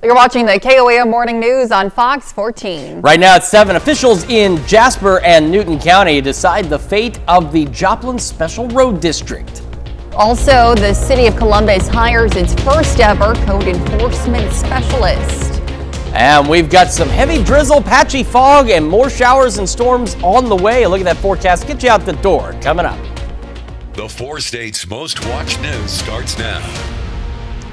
You're watching the KOAM Morning News on Fox 14. Right now at 7, officials in Jasper and Newton County decide the fate of the Joplin Special Road District. Also, the city of Columbus hires its first ever code enforcement specialist. And we've got some heavy drizzle, patchy fog, and more showers and storms on the way. A look at that forecast. Get you out the door. Coming up. The 4 states' most watched news starts now.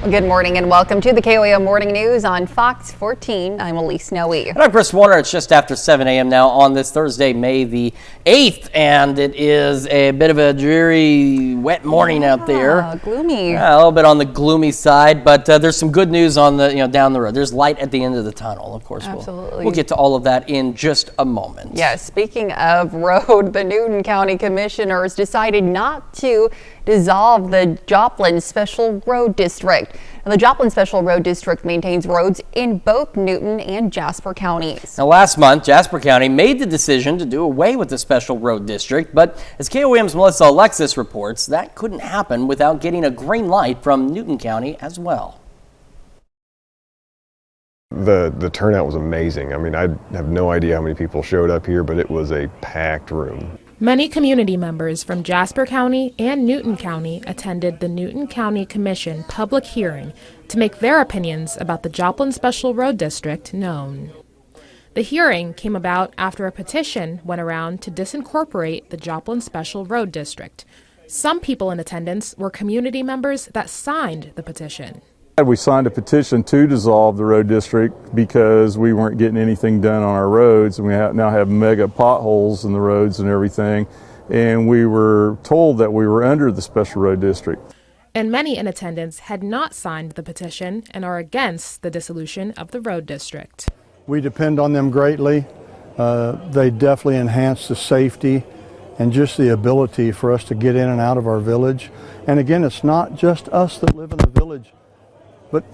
Well, good morning and welcome to the KOAM Morning News on Fox 14. I'm Elise Noe. And I'm Chris Warner. It's just after 7 a.m. now on this Thursday, May the 8th, and it is a bit of a dreary, wet morning out there. Gloomy. A little bit on the gloomy side, but there's some good news on the down the road. There's light at the end of the tunnel. Of course, we'll get to all of that in just a moment. Yes. Speaking of road, the Newton County Commissioners decided not to dissolve the Joplin Special Road District. Now, the Joplin Special Road District maintains roads in both Newton and Jasper counties. Now, last month, Jasper County made the decision to do away with the Special Road District, but as KOAM's Melissa Alexis reports, that couldn't happen without getting a green light from Newton County as well. The turnout was amazing. I mean, I have no idea how many people showed up here, but it was a packed room. Many community members from Jasper County and Newton County attended the Newton County Commission public hearing to make their opinions about the Joplin Special Road District known. The hearing came about after a petition went around to disincorporate the Joplin Special Road District. Some people in attendance were community members that signed the petition. We signed a petition to dissolve the road district because we weren't getting anything done on our roads, and we now have mega potholes in the roads and everything, and we were told that we were under the special road district. And many in attendance had not signed the petition and are against the dissolution of the road district. We depend on them greatly. They definitely enhance the safety and just the ability for us to get in and out of our village. And again, it's not just us that live in the village, but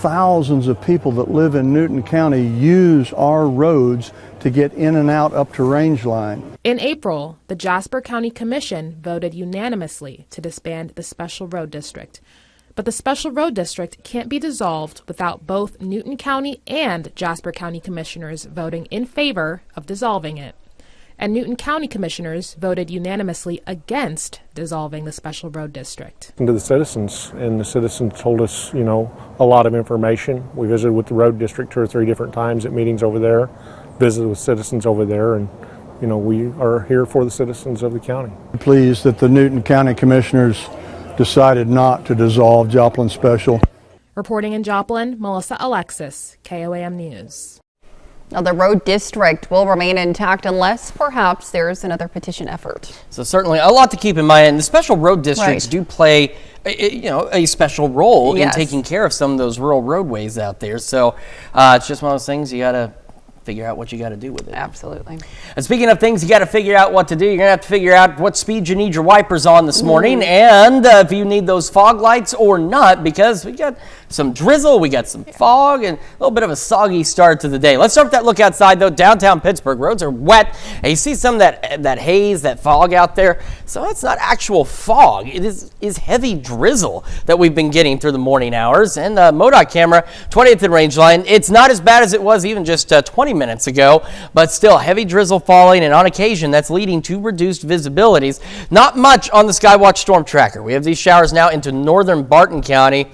thousands of people that live in Newton County use our roads to get in and out up to range line. In April, the Jasper County Commission voted unanimously to disband the Special Road District. But the Special Road District can't be dissolved without both Newton County and Jasper County Commissioners voting in favor of dissolving it. And Newton County Commissioners voted unanimously against dissolving the Special Road District. To the citizens, and the citizens told us, a lot of information. We visited with the road district 2 or 3 different times at meetings over there, visited with citizens over there, and we are here for the citizens of the county. I'm pleased that the Newton County Commissioners decided not to dissolve Joplin Special. Reporting in Joplin, Melissa Alexis, KOAM News. Now, the road district will remain intact unless perhaps there's another petition effort. So certainly a lot to keep in mind. And the special road districts do play a special role in taking care of some of those rural roadways out there. So it's just one of those things you got to figure out what you got to do with it. Absolutely. And speaking of things you got to figure out what to do, you're going to have to figure out what speed you need your wipers on this morning, and if you need those fog lights or not, because we got some drizzle, we got some fog, and a little bit of a soggy start to the day. Let's start with that look outside, though. Downtown Pittsburgh, roads are wet, and you see some of that haze, that fog out there. So it's not actual fog. It is heavy drizzle that we've been getting through the morning hours. And MoDOT camera, 20th and Rangeline, it's not as bad as it was even just 20 minutes ago, but still heavy drizzle falling, and on occasion that's leading to reduced visibilities. Not much on the Skywatch Storm Tracker. We have these showers now into northern Barton County.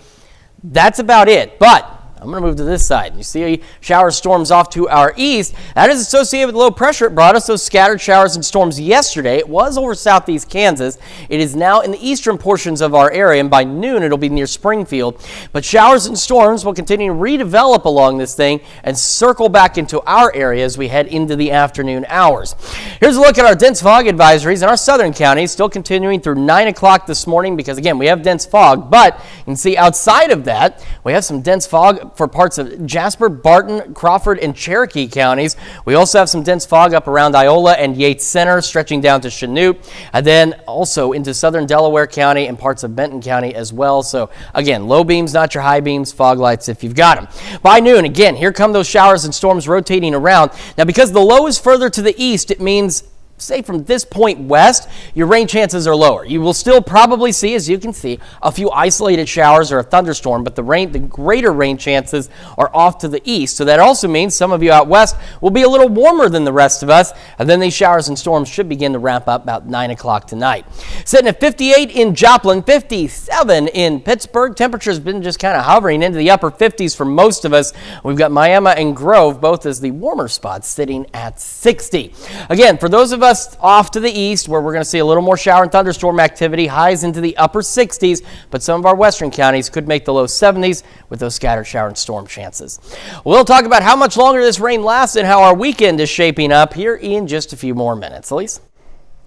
That's about it, but I'm going to move to this side. You see shower storms off to our east. That is associated with low pressure. It brought us those scattered showers and storms yesterday. It was over southeast Kansas. It is now in the eastern portions of our area, and by noon it'll be near Springfield. But showers and storms will continue to redevelop along this thing and circle back into our area as we head into the afternoon hours. Here's a look at our dense fog advisories in our southern counties, still continuing through 9 o'clock this morning because, again, we have dense fog. But you can see outside of that, we have some dense fog for parts of Jasper, Barton, Crawford, and Cherokee counties. We also have some dense fog up around Iola and Yates Center, stretching down to Chanute, and then also into southern Delaware County and parts of Benton County as well. So again, low beams, not your high beams, fog lights if you've got them. By noon, again, here come those showers and storms rotating around. Now, because the low is further to the east, it means say from this point west, your rain chances are lower. You will still probably see, as you can see, a few isolated showers or a thunderstorm, but the greater rain chances are off to the east. So that also means some of you out west will be a little warmer than the rest of us, and then these showers and storms should begin to ramp up about 9 o'clock tonight. Sitting at 58 in Joplin, 57 in Pittsburgh. Temperature's been just kind of hovering into the upper 50s for most of us. We've got Miami and Grove both as the warmer spots, sitting at 60. Again, for those of us off to the east, where we're going to see a little more shower and thunderstorm activity, highs into the upper 60s, but some of our western counties could make the low 70s with those scattered shower and storm chances. We'll talk about how much longer this rain lasts and how our weekend is shaping up here in just a few more minutes. Elise?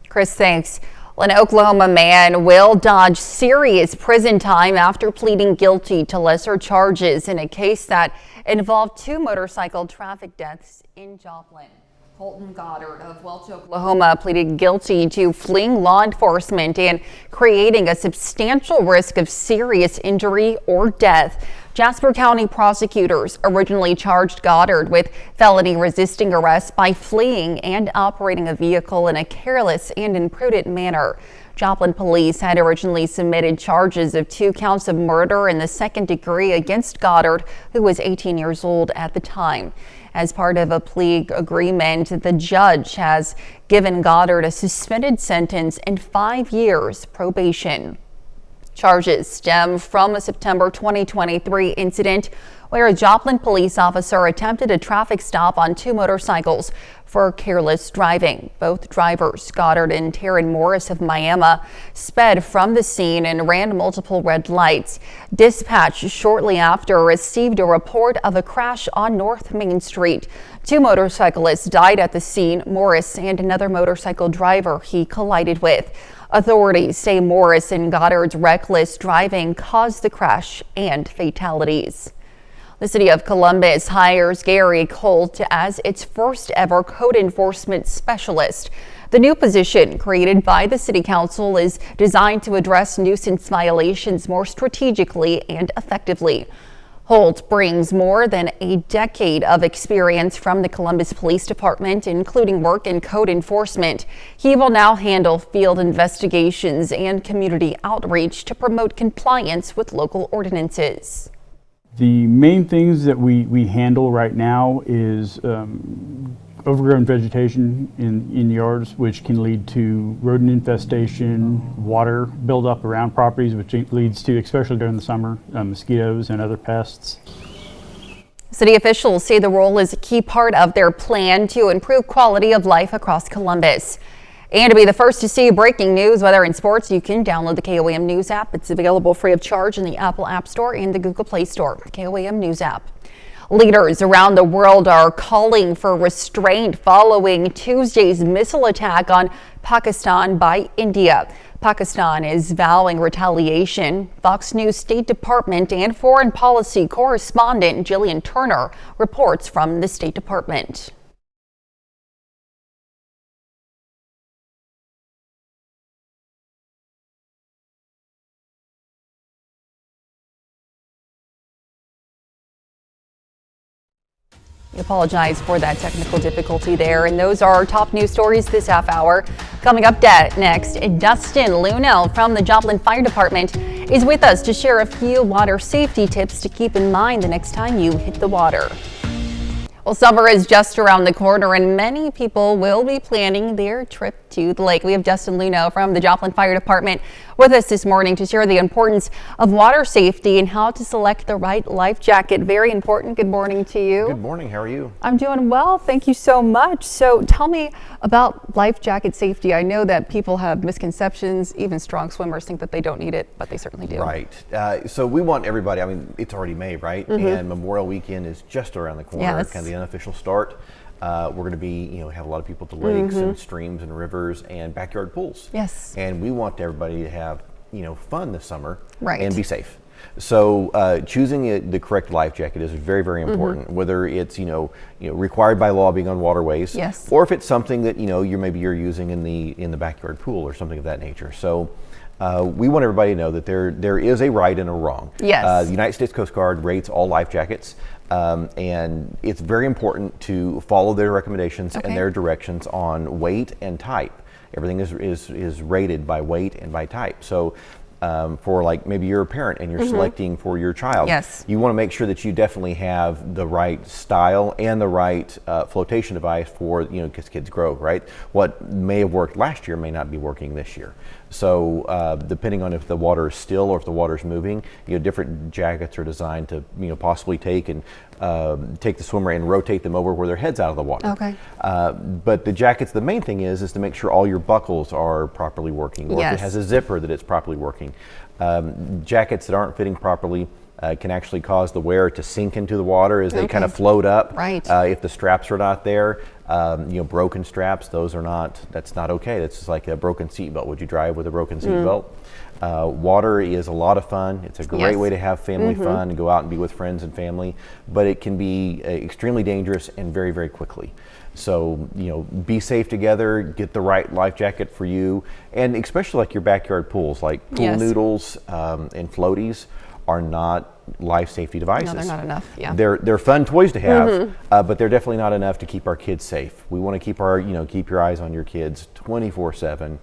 Chris, thanks. An Oklahoma man will dodge serious prison time after pleading guilty to lesser charges in a case that involved 2 motorcycle traffic deaths in Joplin. Colton Goddard of Welch, Oklahoma pleaded guilty to fleeing law enforcement and creating a substantial risk of serious injury or death. Jasper County prosecutors originally charged Goddard with felony resisting arrest by fleeing and operating a vehicle in a careless and imprudent manner. Joplin police had originally submitted charges of 2 counts of murder in the 2nd degree against Goddard, who was 18 years old at the time. As part of a plea agreement, the judge has given Goddard a suspended sentence and 5 years probation. Charges stem from a September 2023 incident where a Joplin police officer attempted a traffic stop on 2 motorcycles for careless driving. Both drivers, Goddard and Taryn Morris of Miami, sped from the scene and ran multiple red lights. Dispatch shortly after received a report of a crash on North Main Street. 2 motorcyclists died at the scene, Morris and another motorcycle driver he collided with. Authorities say Morris and Goddard's reckless driving caused the crash and fatalities. The city of Columbus hires Gary Colt as its first ever code enforcement specialist. The new position, created by the city council, is designed to address nuisance violations more strategically and effectively. Holt brings more than a decade of experience from the Columbus Police Department, including work in code enforcement. He will now handle field investigations and community outreach to promote compliance with local ordinances. The main things that we handle right now is overgrown vegetation in yards, which can lead to rodent infestation, water buildup around properties, which leads to, especially during the summer, mosquitoes and other pests. City officials say the role is a key part of their plan to improve quality of life across Columbus. And to be the first to see breaking news, weather and sports, you can download the KOAM News app. It's available free of charge in the Apple App Store and the Google Play Store. The KOAM News app. Leaders around the world are calling for restraint following Tuesday's missile attack on Pakistan by India. Pakistan is vowing retaliation. Fox News State Department and Foreign Policy correspondent Jillian Turner reports from the State Department. We apologize for that technical difficulty there. And those are our top news stories this half hour. Coming up next, Dustin Lunell from the Joplin Fire Department is with us to share a few water safety tips to keep in mind the next time you hit the water. Well, summer is just around the corner and many people will be planning their trip to the lake. We have Dustin Lunell from the Joplin Fire Department with us this morning to share the importance of water safety and how to select the right life jacket. Very important. Good morning to you. Good morning. How are you? I'm doing well. Thank you so much. So tell me about life jacket safety. I know that people have misconceptions. Even strong swimmers think that they don't need it, but they certainly do. Right. So we want everybody, I mean, it's already May, right? And Memorial Weekend is just around the corner. Yes. It's kind of the unofficial start. We're going to be, have a lot of people at the lakes and streams and rivers and backyard pools. Yes. And we want everybody to have, fun this summer Right. and be safe. So choosing the correct life jacket is very, very important. Whether it's required by law, being on waterways, Yes. or if it's something that you're using in the backyard pool or something of that nature. So we want everybody to know that there is a right and a wrong. Yes. The United States Coast Guard rates all life jackets, and it's very important to follow their recommendations and their directions on weight and type. Everything is rated by weight and by type. So for like maybe you're a parent and you're selecting for your child, you want to make sure that you definitely have the right style and the right flotation device for, because kids grow, right? What may have worked last year may not be working this year. So depending on if the water is still or if the water is moving, different jackets are designed to possibly take the swimmer and rotate them over where their head's out of the water. Okay. But the jackets, the main thing is to make sure all your buckles are properly working, or if it has a zipper, that it's properly working. Jackets that aren't fitting properly can actually cause the wearer to sink into the water as they kind of float up. Right. If the straps are not there, broken straps, that's not okay. That's just like a broken seatbelt. Would you drive with a broken seatbelt? Water is a lot of fun. It's a great way to have family fun and go out and be with friends and family, but it can be extremely dangerous and very, very quickly. So, be safe together, get the right life jacket for you, and especially like your backyard pools, like pool noodles and floaties are not life safety devices. No, they're not enough. Yeah. They're fun toys to have, but they're definitely not enough to keep our kids safe. We want to keep keep your eyes on your kids 24/7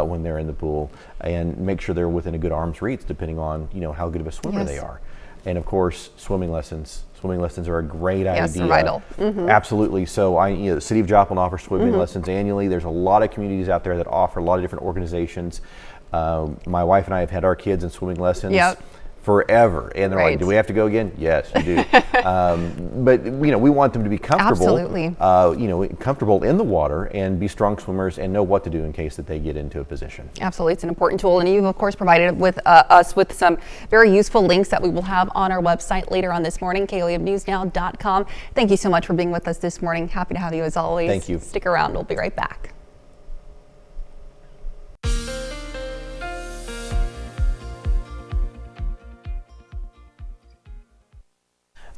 when they're in the pool, and make sure they're within a good arm's reach, depending on how good of a swimmer they are. And of course, swimming lessons. Swimming lessons are a great idea. Yes, vital. Absolutely. So the City of Joplin offers swimming lessons annually. There's a lot of communities out there that offer a lot of different organizations. My wife and I have had our kids in swimming lessons forever, and they're like, do we have to go again? Yes, you do. But we want them to be comfortable. Absolutely. Comfortable in the water and be strong swimmers and know what to do in case that they get into a position. Absolutely, it's an important tool, and you've of course provided with us with some very useful links that we will have on our website later on this morning, koamnewsnow.com. Thank you so much for being with us this morning. Happy to have you as always. Thank you. Stick around, we'll be right back.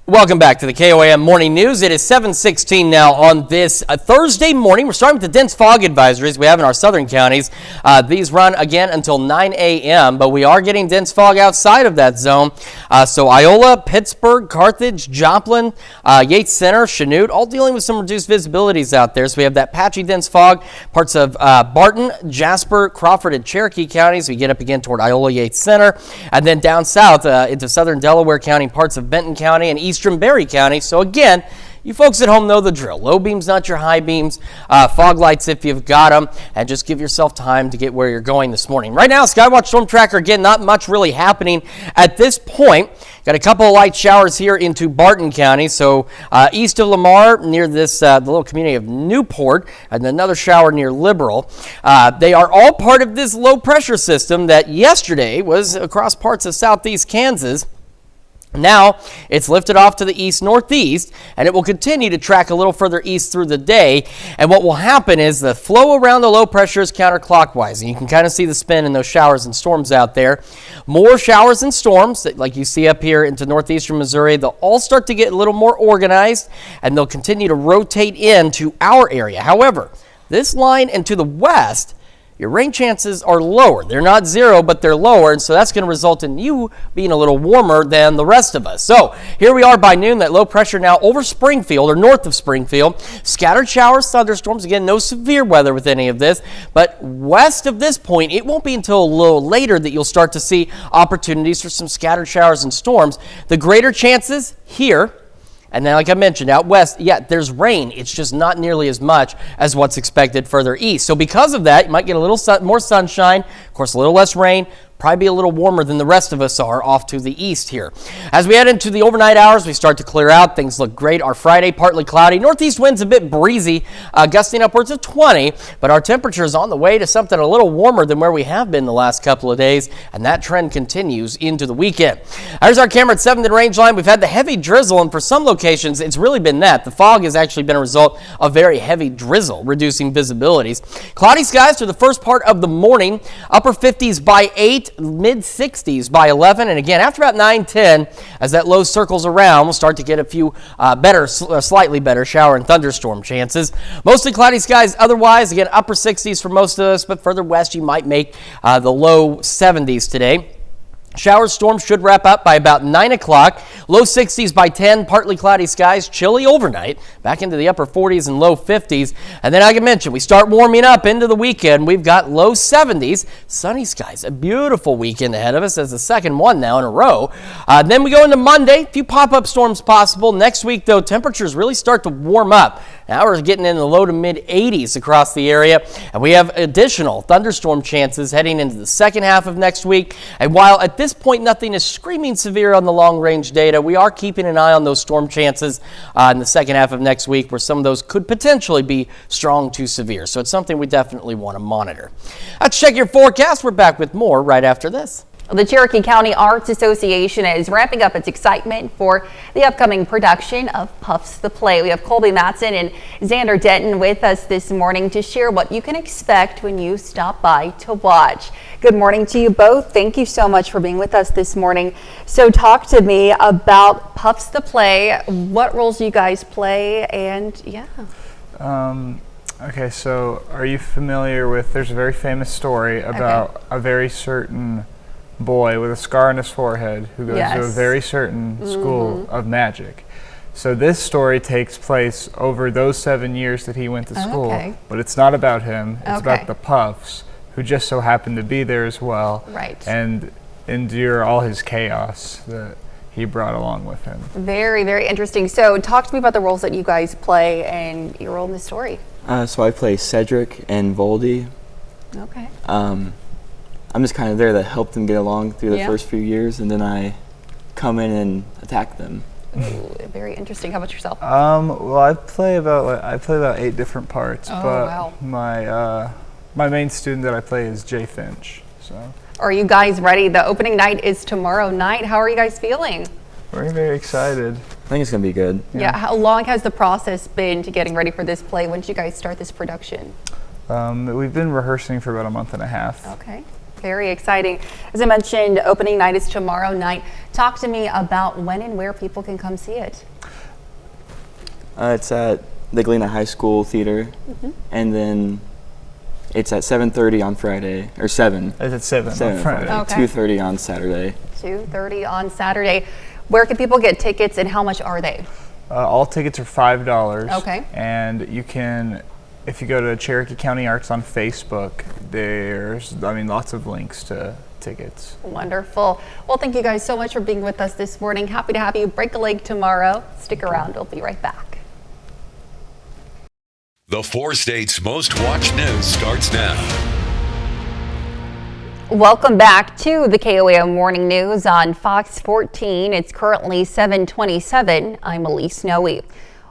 Welcome back to the KOAM Morning News. It is 7:16 now on this Thursday morning. We're starting with the dense fog advisories we have in our southern counties. These run again until 9 a.m., but we are getting dense fog outside of that zone. So Iola, Pittsburgh, Carthage, Joplin, Yates Center, Chanute, all dealing with some reduced visibilities out there. So we have that patchy dense fog, parts of Barton, Jasper, Crawford, and Cherokee counties. We get up again toward Iola, Yates Center, and then down south into southern Delaware County, parts of Benton County, and eastern Berry County. So again, you folks at home know the drill. Low beams, not your high beams. Fog lights if you've got them, and just give yourself time to get where you're going this morning. Right now, Skywatch Storm Tracker, again, not much really happening at this point. Got a couple of light showers here into Barton County, so east of Lamar, near this the little community of Newport, and another shower near Liberal. They are all part of this low pressure system that yesterday was across parts of southeast Kansas. Now, it's lifted off to the east-northeast, and it will continue to track a little further east through the day. And what will happen is the flow around the low pressure is counterclockwise, and you can kind of see the spin in those showers and storms out there. More showers and storms, like you see up here into northeastern Missouri, they'll all start to get a little more organized, and they'll continue to rotate into our area. However, this line and to the west, your rain chances are lower. They're not zero, but they're lower, and so that's going to result in you being a little warmer than the rest of us. So here we are by noon, that low pressure now over Springfield, or north of Springfield. Scattered showers, thunderstorms. Again, no severe weather with any of this, but west of this point, it won't be until a little later that you'll start to see opportunities for some scattered showers and storms. The greater chances here. And then, like I mentioned, out west, there's rain. It's just not nearly as much as what's expected further east. So because of that, you might get a little more sunshine, of course, a little less rain, probably be a little warmer than the rest of us are off to the east here. As we head into the overnight hours, we start to clear out. Things look great. Our Friday, partly cloudy. Northeast winds a bit breezy, gusting upwards of 20, but our temperature is on the way to something a little warmer than where we have been the last couple of days, and that trend continues into the weekend. There's our camera at 7th and Range Line. We've had the heavy drizzle, and for some locations, it's really been that. The fog has actually been a result of very heavy drizzle, reducing visibilities. Cloudy skies through the first part of the morning, upper 50s by 8. 8, mid-60s by 11. And again, after about 9-10, as that low circles around, we'll start to get a few slightly better shower and thunderstorm chances. Mostly cloudy skies otherwise. Again, upper 60s for most of us, but further west you might make the low 70s today. Showers, storms should wrap up by about 9 o'clock. Low 60s by 10, partly cloudy skies, chilly overnight, back into the upper 40s and low 50s. And then, like I mentioned, we start warming up into the weekend. We've got low 70s, sunny skies, a beautiful weekend ahead of us as the second one now in a row. Then we go into Monday, a few pop-up storms possible. Next week, though, temperatures really start to warm up. Now we're getting in the low to mid 80s across the area, and we have additional thunderstorm chances heading into the second half of next week. And while at this point nothing is screaming severe on the long-range data, we are keeping an eye on those storm chances in the second half of next week, where some of those could potentially be strong to severe. So it's something we definitely want to monitor. Let's check your forecast. We're back with more right after this. The Cherokee County Arts Association is ramping up its excitement for the upcoming production of Puffs the Play. We have Colby Matson and Xander Denton with us this morning to share what you can expect when you stop by to watch. Good morning to you both. Thank you so much for being with us this morning. So talk to me about Puffs the Play. What roles do you guys play? And yeah. Okay, so are you familiar with, there's a very famous story about a very certain boy with a scar on his forehead who goes to a very certain school of magic. So this story takes place over those 7 years that he went to school, but it's not about him. It's about the Puffs, who just so happened to be there as well, and endure all his chaos that he brought along with him. Very, very interesting. So talk to me about the roles that you guys play and your role in the story. So I play Cedric and Voldy. Okay. I'm just kind of there to help them get along through the first few years, and then I come in and attack them. Ooh, very interesting. How about yourself? Well, I play about 8 different parts, but my main student that I play is Jay Finch. So. Are you guys ready? The opening night is tomorrow night. How are you guys feeling? We're very excited. I think it's gonna be good. Yeah. How long has the process been to getting ready for this play? When did you guys start this production? We've been rehearsing for about a month and a half. Okay. Very exciting. As I mentioned, opening night is tomorrow night. Talk to me about when and where people can come see it. It's at the Galena High School Theater, and then it's at 7:30 on Friday, or 7. It's at 7 on Friday. 2:30 on Saturday. 2:30 on Saturday. Where can people get tickets and how much are they? All tickets are $5. Okay. And you can, if you go to Cherokee County Arts on Facebook, there's, lots of links to tickets. Wonderful. Well, thank you guys so much for being with us this morning. Happy to have you break a leg tomorrow. Stick around. We'll be right back. The 4 states' most watched news starts now. Welcome back to the KOAM Morning News on Fox 14. It's currently 7:27. I'm Elise Noe.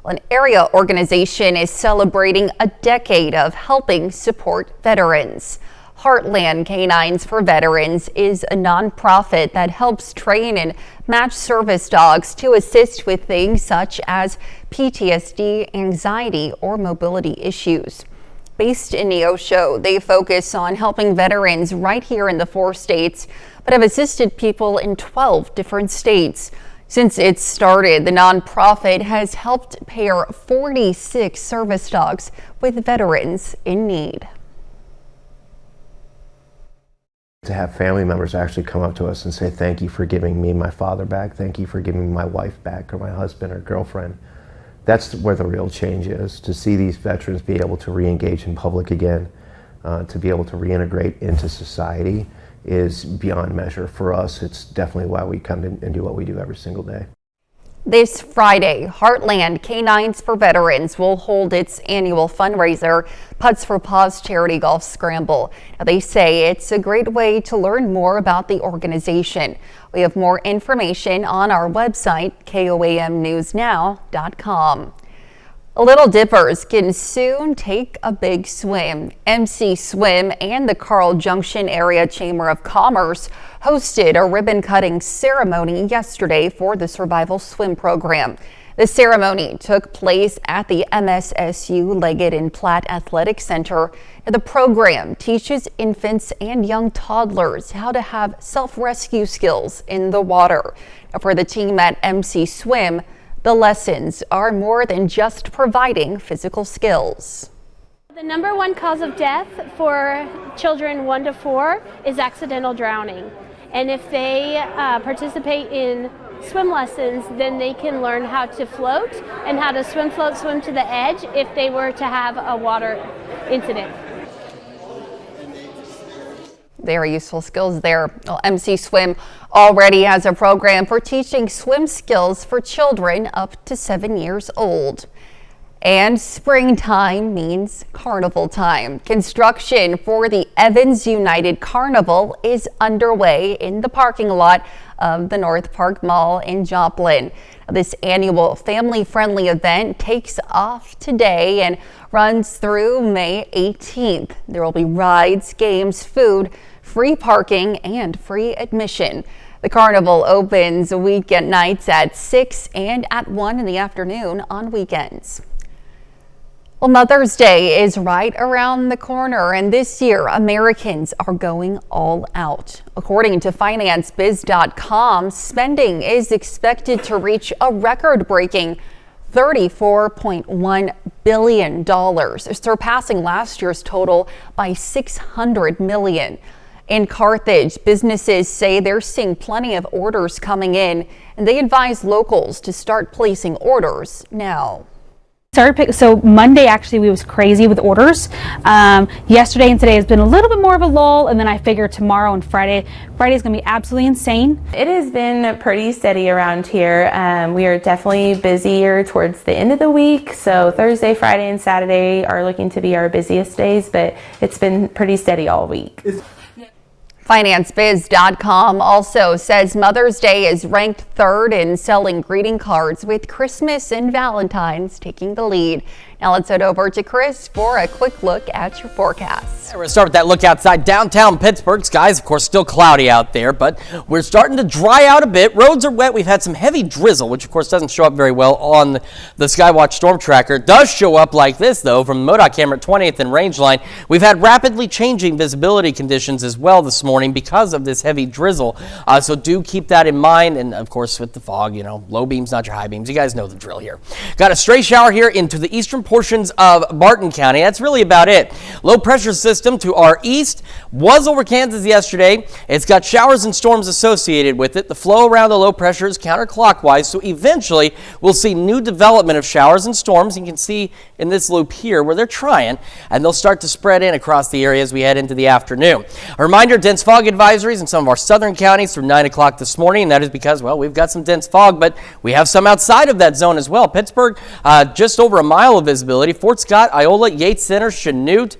An area organization is celebrating a decade of helping support veterans. Heartland Canines for Veterans is a nonprofit that helps train and match service dogs to assist with things such as PTSD, anxiety, or mobility issues. Based in Neosho, they focus on helping veterans right here in the 4 states, but have assisted people in 12 different states. Since it started, the nonprofit has helped pair 46 service dogs with veterans in need. To have family members actually come up to us and say, thank you for giving me my father back, thank you for giving me my wife back, or my husband or girlfriend. That's where the real change is, to see these veterans be able to re-engage in public again, to be able to reintegrate into society is beyond measure. For us, it's definitely why we come in and do what we do every single day. This Friday, Heartland Canines for Veterans will hold its annual fundraiser, Putts for Paws Charity Golf Scramble. Now, they say it's a great way to learn more about the organization. We have more information on our website, KOAMnewsnow.com. Little Dippers can soon take a big swim. MC Swim and the Carl Junction Area Chamber of Commerce hosted a ribbon cutting ceremony yesterday for the Survival Swim program. The ceremony took place at the MSSU Leggett and Platt Athletic Center. The program teaches infants and young toddlers how to have self-rescue skills in the water. Now, for the team at MC Swim, the lessons are more than just providing physical skills. The number one cause of death for children 1 to 4 is accidental drowning. And if they participate in swim lessons, then they can learn how to float and how to swim, float, swim to the edge if they were to have a water incident. Very useful skills there. Well, MC Swim already has a program for teaching swim skills for children up to 7 years old. And springtime means carnival time. Construction for the Evans United Carnival is underway in the parking lot of the North Park Mall in Joplin. This annual family-friendly event takes off today and runs through May 18th. There will be rides, games, food, free parking, and free admission. The carnival opens weekend nights at 6 and at 1 in the afternoon on weekends. Well, Mother's Day is right around the corner, and this year Americans are going all out. According to FinanceBiz.com, spending is expected to reach a record-breaking $34.1 billion, surpassing last year's total by $600 million. In Carthage, businesses say they're seeing plenty of orders coming in, and they advise locals to start placing orders now. So Monday actually was crazy with orders. Yesterday and today has been a little bit more of a lull, and then I figure tomorrow and Friday is going to be absolutely insane. It has been pretty steady around here. We are definitely busier towards the end of the week, so Thursday, Friday, and Saturday are looking to be our busiest days, but it's been pretty steady all week. FinanceBiz.com also says Mother's Day is ranked third in selling greeting cards, with Christmas and Valentine's taking the lead. Now let's head over to Chris for a quick look at your forecast. We're going to start with that look outside downtown Pittsburgh. Skies, of course, still cloudy out there, but we're starting to dry out a bit. Roads are wet. We've had some heavy drizzle, which, of course, doesn't show up very well on the Skywatch Storm Tracker. It does show up like this, though, from the MoDOT camera at 20th and Rangeline. We've had rapidly changing visibility conditions as well this morning because of this heavy drizzle, so do keep that in mind. And, of course, with the fog, low beams, not your high beams. You guys know the drill here. Got a stray shower here into the eastern portions of Barton County. That's really about it. Low pressure system to our east was over Kansas yesterday. It's got showers and storms associated with it. The flow around the low pressure is counterclockwise, so eventually we'll see new development of showers and storms. You can see in this loop here where they're trying, and they'll start to spread in across the area as we head into the afternoon. A reminder, dense fog advisories in some of our southern counties through 9 o'clock this morning, and that is because, well, we've got some dense fog, but we have some outside of that zone as well. Pittsburgh, just over a mile of visibility. Fort Scott, Iola, Yates Center, Chanute,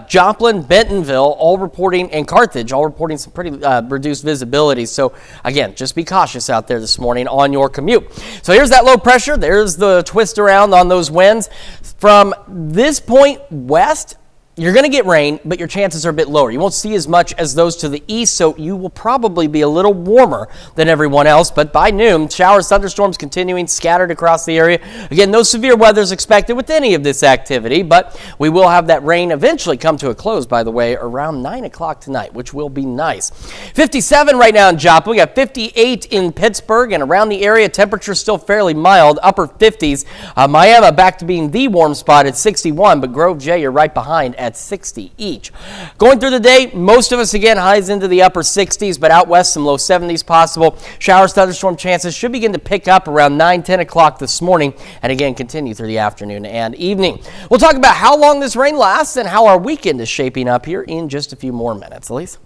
Joplin, Bentonville, all reporting, and Carthage, all reporting some pretty reduced visibility. So, again, just be cautious out there this morning on your commute. So here's that low pressure. There's the twist around on those winds. From this point west, you're going to get rain, but your chances are a bit lower. You won't see as much as those to the east, so you will probably be a little warmer than everyone else. But by noon, showers, thunderstorms continuing scattered across the area. Again, no severe weather is expected with any of this activity, but we will have that rain eventually come to a close, by the way, around 9 o'clock tonight, which will be nice. 57 right now in Joplin. We got 58 in Pittsburgh, and around the area, temperature still fairly mild, upper 50s. Miami back to being the warm spot at 61, but Grove J, you're right behind at 60 each. Going through the day, most of us again highs into the upper 60s, but out west some low 70s possible. Showers, thunderstorm chances should begin to pick up around 9-10 o'clock this morning, and again continue through the afternoon and evening. We'll talk about how long this rain lasts and how our weekend is shaping up here in just a few more minutes. Elise?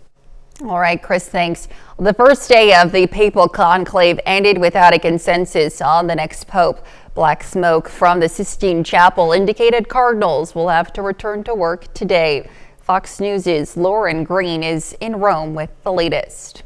All right, Chris, thanks. The first day of the Papal conclave ended without a consensus on the next pope. Black smoke from the Sistine Chapel indicated cardinals will have to return to work today. Fox News' Lauren Green is in Rome with the latest.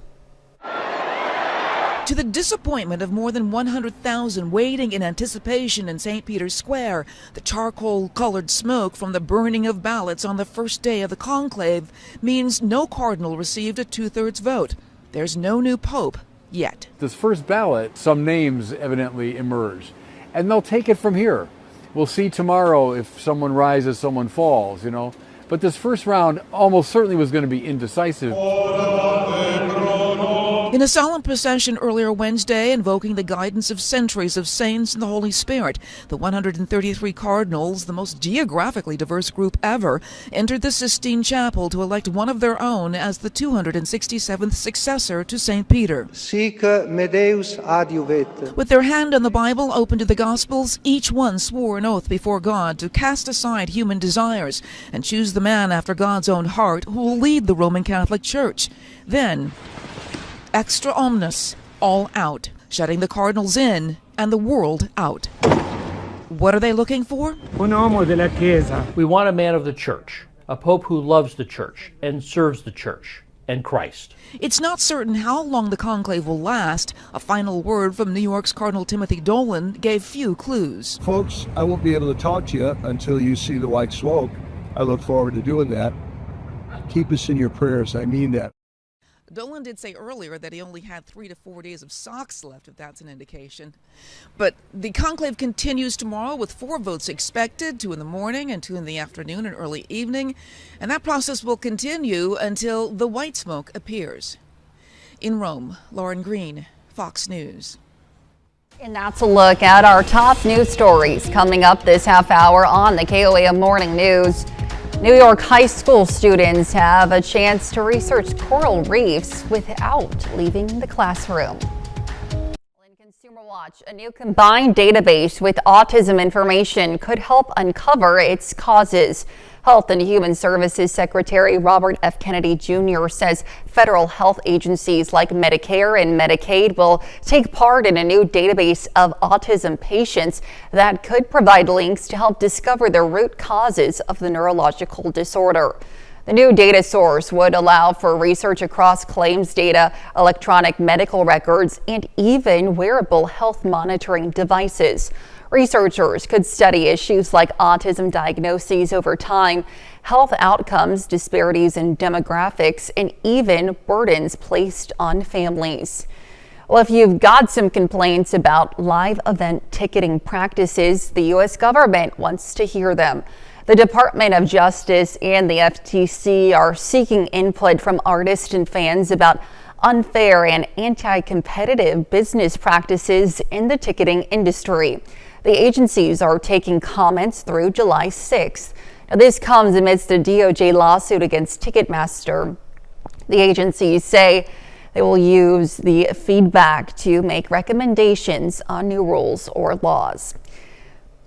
To the disappointment of more than 100,000 waiting in anticipation in St. Peter's Square, the charcoal-colored smoke from the burning of ballots on the first day of the conclave means no cardinal received a two-thirds vote. There's no new pope yet. This first ballot, some names evidently emerged. and they'll take it from here. We'll see tomorrow if someone rises, someone falls, you know. But this first round almost certainly was going to be indecisive. In a solemn procession earlier Wednesday, invoking the guidance of centuries of saints and the Holy Spirit, the 133 cardinals, the most geographically diverse group ever, entered the Sistine Chapel to elect one of their own as the 267th successor to St. Peter. Sic me Deus adiuvet. With their hand on the Bible open to the Gospels, each one swore an oath before God to cast aside human desires and choose the man after God's own heart who will lead the Roman Catholic Church. Then, extra omnes, all out, shutting the cardinals in and the world out. What are they looking for? Un uomo della Chiesa. We want a man of the church, a pope who loves the church and serves the church and Christ. It's not certain how long the conclave will last. A final word from New York's Cardinal Timothy Dolan gave few clues. Folks, I won't be able to talk to you until you see the white smoke. I look forward to doing that. Keep us in your prayers. I mean that. Dolan did say earlier that he only had 3 to 4 days of socks left, if that's an indication. But the conclave continues tomorrow with 4 votes expected, 2 in the morning and 2 in the afternoon and early evening. And that process will continue until the white smoke appears. In Rome, Lauren Green, Fox News. And that's a look at our top news stories coming up this half hour on the KOAM Morning News. New York high school students have a chance to research coral reefs without leaving the classroom. In Consumer Watch, a new combined database with autism information could help uncover its causes. Health and Human Services Secretary Robert F. Kennedy Jr. says federal health agencies like Medicare and Medicaid will take part in a new database of autism patients that could provide links to help discover the root causes of the neurological disorder. The new data source would allow for research across claims data, electronic medical records, and even wearable health monitoring devices. Researchers could study issues like autism diagnoses over time, health outcomes, disparities in demographics, and even burdens placed on families. Well, if you've got some complaints about live event ticketing practices, the U.S. government wants to hear them. The Department of Justice and the FTC are seeking input from artists and fans about unfair and anti-competitive business practices in the ticketing industry. The agencies are taking comments through July 6th. Now, this comes amidst a DOJ lawsuit against Ticketmaster. The agencies say they will use the feedback to make recommendations on new rules or laws.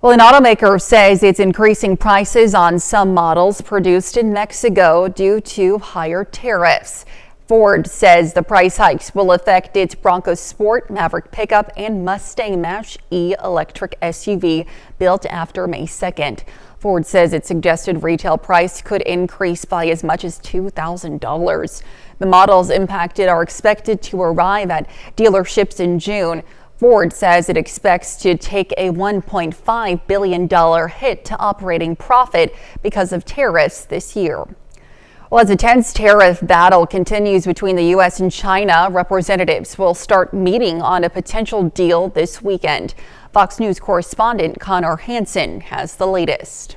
Well, an automaker says it's increasing prices on some models produced in Mexico due to higher tariffs. Ford says the price hikes will affect its Bronco Sport, Maverick pickup, and Mustang Mach-E electric SUV built after May 2nd. Ford says its suggested retail price could increase by as much as $2,000. The models impacted are expected to arrive at dealerships in June. Ford says it expects to take a $1.5 billion hit to operating profit because of tariffs this year. Well, as a tense tariff battle continues between the U.S. and China, representatives will start meeting on a potential deal this weekend. Fox News correspondent Connor Hansen has the latest.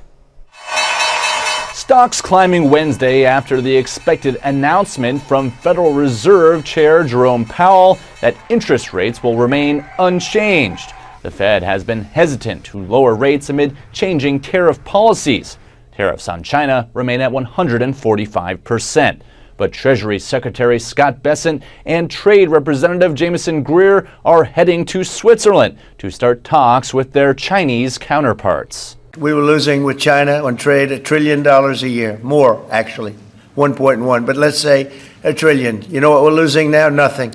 Stocks climbing Wednesday after the expected announcement from Federal Reserve Chair Jerome Powell that interest rates will remain unchanged. The Fed has been hesitant to lower rates amid changing tariff policies. Tariffs on China remain at 145%. But Treasury Secretary Scott Bessent and Trade Representative Jameson Greer are heading to Switzerland to start talks with their Chinese counterparts. We were losing with China on trade $1 trillion a year, more actually, 1.1, but let's say $1 trillion. You know what we're losing now? Nothing.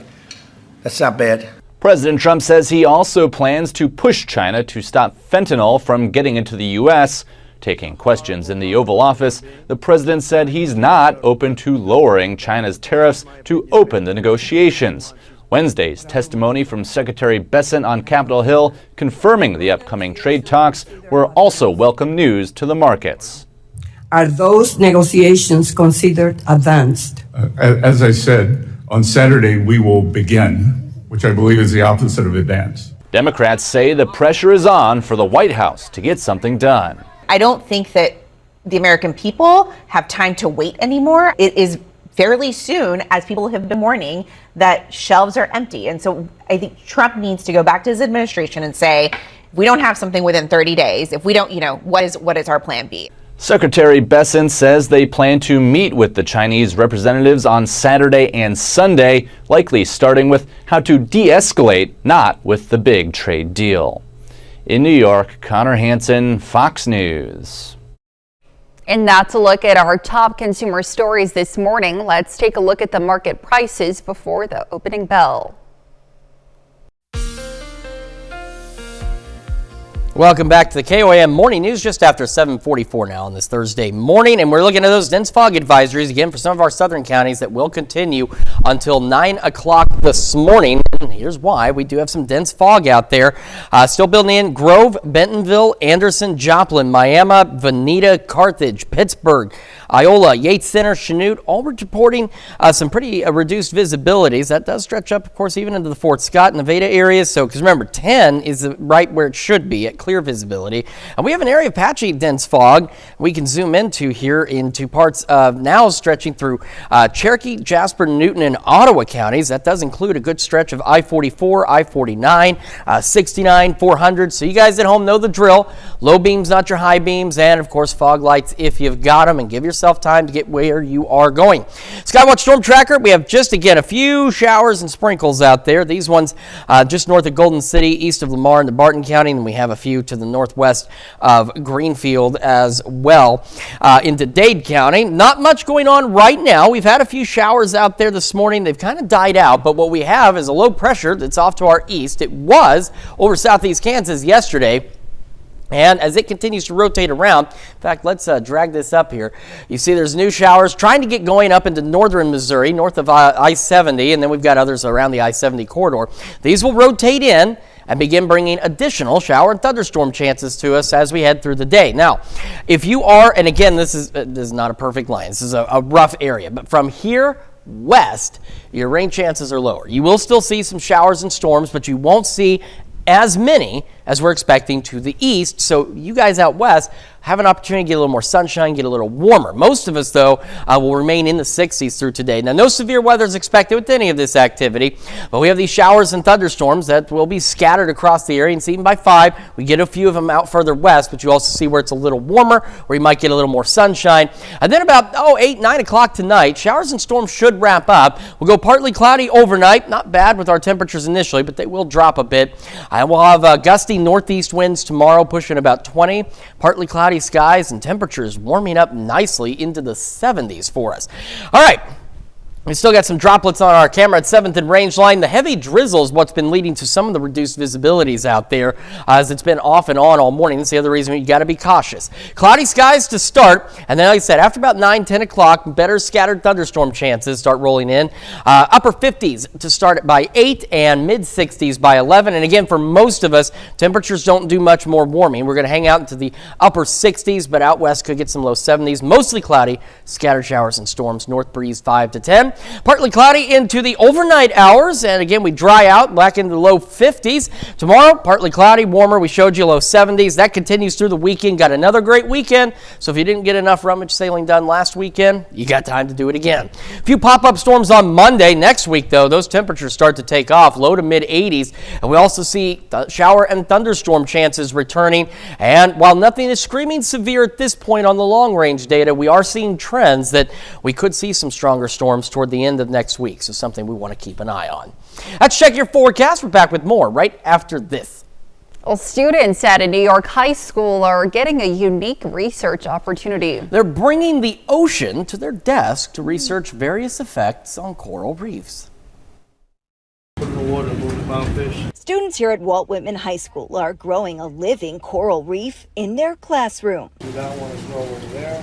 That's not bad. President Trump says he also plans to push China to stop fentanyl from getting into the U.S. Taking questions in the Oval Office, the president said he's not open to lowering China's tariffs to open the negotiations. Wednesday's testimony from Secretary Bessent on Capitol Hill confirming the upcoming trade talks were also welcome news to the markets. Are those negotiations considered advanced? As I said, on Saturday we will begin, which I believe is the opposite of advanced. Democrats say the pressure is on for the White House to get something done. I don't think that the American people have time to wait anymore. It is fairly soon, as people have been warning, that shelves are empty. And so I think Trump needs to go back to his administration and say, if we don't have something within 30 days, if we don't, what is our plan B? Secretary Besson says they plan to meet with the Chinese representatives on Saturday and Sunday, likely starting with how to de-escalate, not with the big trade deal. In New York, Connor Hansen, Fox News. And that's a look at our top consumer stories this morning. Let's take a look at the market prices before the opening bell. Welcome back to the KOAM Morning News just after 7:44 now on this Thursday morning. And we're looking at those dense fog advisories again for some of our southern counties that will continue until 9 o'clock this morning. And here's why. We do have some dense fog out there. Still building in Grove, Bentonville, Anderson, Joplin, Miami, Veneta, Carthage, Pittsburgh, Iola, Yates Center, Chanute, all reporting some pretty reduced visibilities. That does stretch up, of course, even into the Fort Scott and Nevada areas. So, because remember, 10 is right where it should be at clear visibility. And we have an area of patchy dense fog we can zoom into here into parts of now stretching through Cherokee, Jasper, Newton, and Ottawa counties. That does include a good stretch of I-44, I-49, 69, 400. So you guys at home know the drill. Low beams, not your high beams, and of course fog lights if you've got them, and give yourself time to get where you are going. Skywatch Storm Tracker, we have just again a few showers and sprinkles out there. These ones just north of Golden City, east of Lamar into Barton County, and we have a few to the northwest of Greenfield as well into Dade County. Not much going on right now. We've had a few showers out there this morning. They've kind of died out, but what we have is a low pressure that's off to our east. It was over southeast Kansas yesterday. And as it continues to rotate around, in fact, let's drag this up here. You see there's new showers trying to get going up into northern Missouri, north of I-70, and then we've got others around the I-70 corridor. These will rotate in and begin bringing additional shower and thunderstorm chances to us as we head through the day. Now, if you are, and again, this is not a perfect line. This is a rough area, but from here west, your rain chances are lower. You will still see some showers and storms, but you won't see as many as we're expecting to the east. So you guys out west have an opportunity to get a little more sunshine, get a little warmer. Most of us, though, will remain in the 60s through today. Now, no severe weather is expected with any of this activity, but we have these showers and thunderstorms that will be scattered across the area, and see even by 5. We get a few of them out further west, but you also see where it's a little warmer, where you might get a little more sunshine. And then about 8, 9 o'clock tonight, showers and storms should wrap up. We'll go partly cloudy overnight. Not bad with our temperatures initially, but they will drop a bit. We'll have gusty northeast winds tomorrow, pushing about 20. Partly cloudy skies and temperatures warming up nicely into the 70s for us. All right. We still got some droplets on our camera at 7th and Range Line. The heavy drizzle is what's been leading to some of the reduced visibilities out there as it's been off and on all morning. That's the other reason you got to be cautious. Cloudy skies to start, and then like I said, after about 9, 10 o'clock, better scattered thunderstorm chances start rolling in. Upper 50s to start by 8 and mid 60s by 11. And again, for most of us, temperatures don't do much more warming. We're going to hang out into the upper 60s, but out west could get some low 70s. Mostly cloudy, scattered showers and storms. North breeze 5 to 10. Partly cloudy into the overnight hours, and again we dry out back into the low 50s. Tomorrow, partly cloudy, warmer. We showed you low 70s. That continues through the weekend. Got another great weekend, so if you didn't get enough rummage sailing done last weekend, you got time to do it again. A few pop-up storms on Monday. Next week, though, those temperatures start to take off, low to mid 80s, and we also see shower and thunderstorm chances returning. And while nothing is screaming severe at this point on the long-range data, we are seeing trends that we could see some stronger storms toward the end of next week, so something we want to keep an eye on. Let's check your forecast. We're back with more right after this. Well, students at a New York high school are getting a unique research opportunity. They're bringing the ocean to their desk to research various effects on coral reefs. Students here at Walt Whitman High School are growing a living coral reef in their classroom.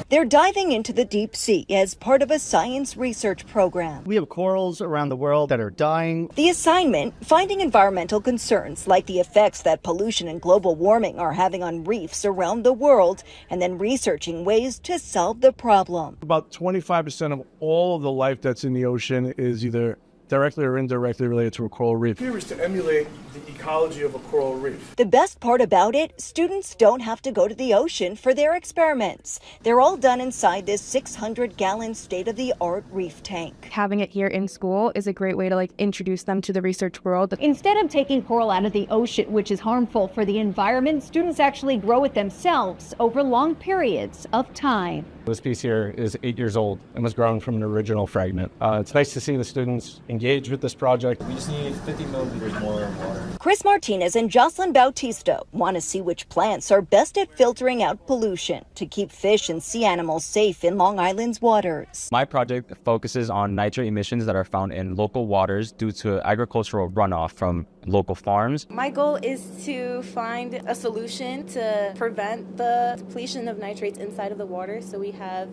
They're diving into the deep sea as part of a science research program. We have corals around the world that are dying. The assignment, finding environmental concerns like the effects that pollution and global warming are having on reefs around the world, and then researching ways to solve the problem. About 25% of all of the life that's in the ocean is either directly or indirectly related to a coral reef. Here is to emulate the ecology of a coral reef. The best part about it, students don't have to go to the ocean for their experiments. They're all done inside this 600-gallon state-of-the-art reef tank. Having it here in school is a great way to introduce them to the research world. Instead of taking coral out of the ocean, which is harmful for the environment, students actually grow it themselves over long periods of time. This piece here is 8 years old and was grown from an original fragment. It's nice to see the students engage with this project. We just need 50 milliliters more water. Chris Martinez and Jocelyn Bautista want to see which plants are best at filtering out pollution to keep fish and sea animals safe in Long Island's waters. My project focuses on nitrate emissions that are found in local waters due to agricultural runoff from local farms. My goal is to find a solution to prevent the depletion of nitrates inside of the water so we have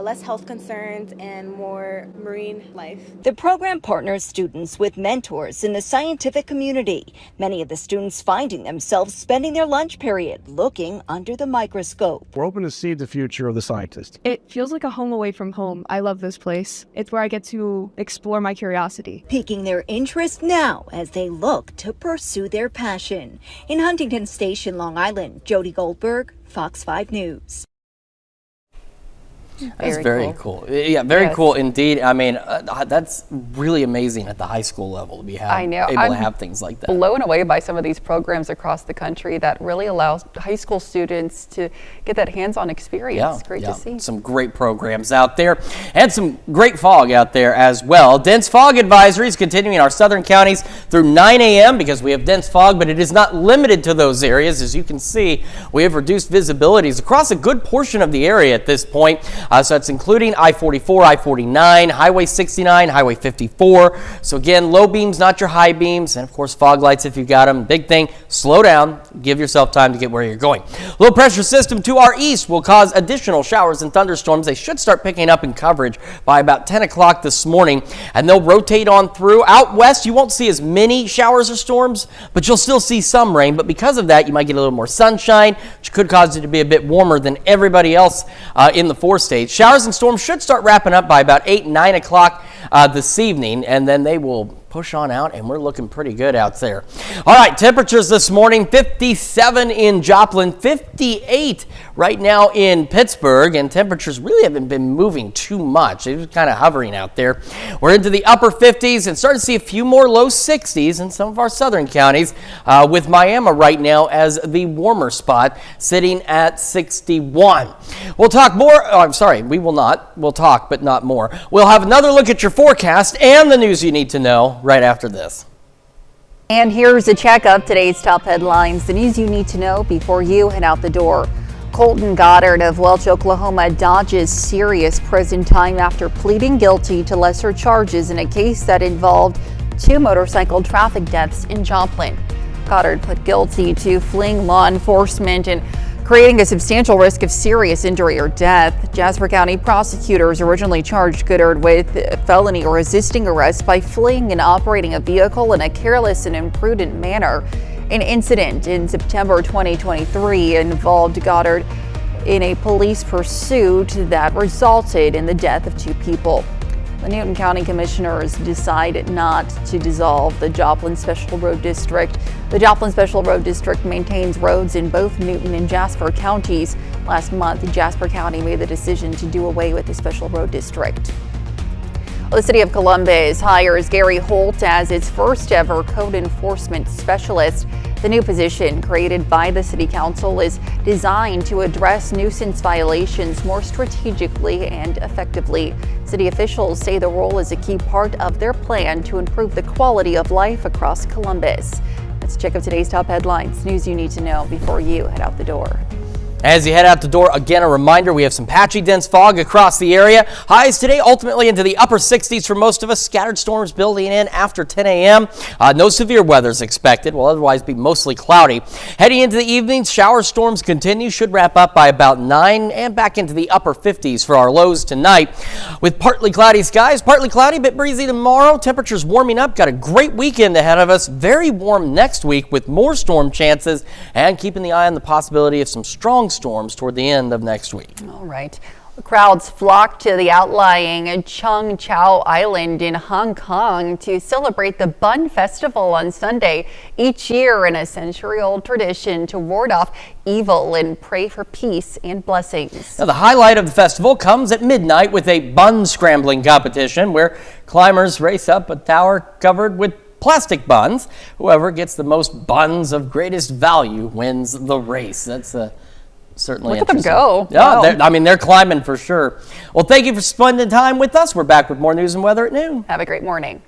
less health concerns and more marine life. The program partners students with mentors in the scientific community. Many of the students finding themselves spending their lunch period looking under the microscope. We're hoping to see the future of the scientist. It feels like a home away from home. I love this place. It's where I get to explore my curiosity. Piquing their interest now as they look to pursue their passion. In Huntington Station, Long Island, Jody Goldberg, Fox 5 News. That's very cool. Yeah, very cool indeed. I mean, that's really amazing at the high school level to be able to have things like that. Blown away by some of these programs across the country that really allows high school students to get that hands-on experience. Great to see. Some great programs out there and some great fog out there as well. Dense fog advisories continuing in our southern counties through 9 a.m. because we have dense fog, but it is not limited to those areas. As you can see, we have reduced visibilities across a good portion of the area at this point. So it's including I-44, I-49, Highway 69, Highway 54. So again, low beams, not your high beams, and of course fog lights if you got them. Big thing, slow down, give yourself time to get where you're going. Low pressure system to our east will cause additional showers and thunderstorms. They should start picking up in coverage by about 10 o'clock this morning, and they'll rotate on through. Out west, you won't see as many showers or storms, but you'll still see some rain. But because of that, you might get a little more sunshine, which could cause it to be a bit warmer than everybody else in the 4 states. Showers and storms should start wrapping up by about 8, 9 o'clock this evening, and then they will push on out, and we're looking pretty good out there. All right, temperatures this morning, 57 in Joplin, 58 right now in Pittsburgh, and temperatures really haven't been moving too much. They're kind of hovering out there. We're into the upper 50s and starting to see a few more low 60s in some of our southern counties, with Miami right now as the warmer spot, sitting at 61. We'll talk more. Oh, I'm sorry, we will not. We'll talk, but not more. We'll have another look at your forecast and the news you need to know right after this. And here's a check of today's top headlines, the news you need to know before you head out the door. Colton Goddard of Welch, Oklahoma dodges serious prison time after pleading guilty to lesser charges in a case that involved 2 motorcycle traffic deaths in Joplin. Goddard pled guilty to fleeing law enforcement and creating a substantial risk of serious injury or death. Jasper County prosecutors originally charged Goddard with felony or resisting arrest by fleeing and operating a vehicle in a careless and imprudent manner. An incident in September 2023 involved Goddard in a police pursuit that resulted in the death of 2 people. The Newton County Commissioners decided not to dissolve the Joplin Special Road District. The Joplin Special Road District maintains roads in both Newton and Jasper counties. Last month, Jasper County made the decision to do away with the Special Road District. The City of Columbus hires Gary Holt as its first ever code enforcement specialist. The new position, created by the City Council, is designed to address nuisance violations more strategically and effectively. City officials say the role is a key part of their plan to improve the quality of life across Columbus. Let's check out today's top headlines, news you need to know before you head out the door. As you head out the door, again, a reminder, we have some patchy dense fog across the area. Highs today ultimately into the upper 60s for most of us. Scattered storms building in after 10 a.m. No severe weather is expected. Will otherwise be mostly cloudy. Heading into the evening, shower storms continue. Should wrap up by about 9 and back into the upper 50s for our lows tonight. With partly cloudy skies, partly cloudy, bit breezy tomorrow. Temperatures warming up. Got a great weekend ahead of us. Very warm next week with more storm chances, and keeping the eye on the possibility of some strong storms toward the end of next week. All right. Crowds flocked to the outlying Chung Chau Island in Hong Kong to celebrate the Bun Festival on Sunday, each year in a century-old tradition to ward off evil and pray for peace and blessings. Now, the highlight of the festival comes at midnight with a bun scrambling competition where climbers race up a tower covered with plastic buns. Whoever gets the most buns of greatest value wins the race. That's certainly Look at them interesting. go. Yeah, Wow. they're climbing for sure. Well, thank you for spending time with us. We're back with more news and weather at noon. Have a great morning.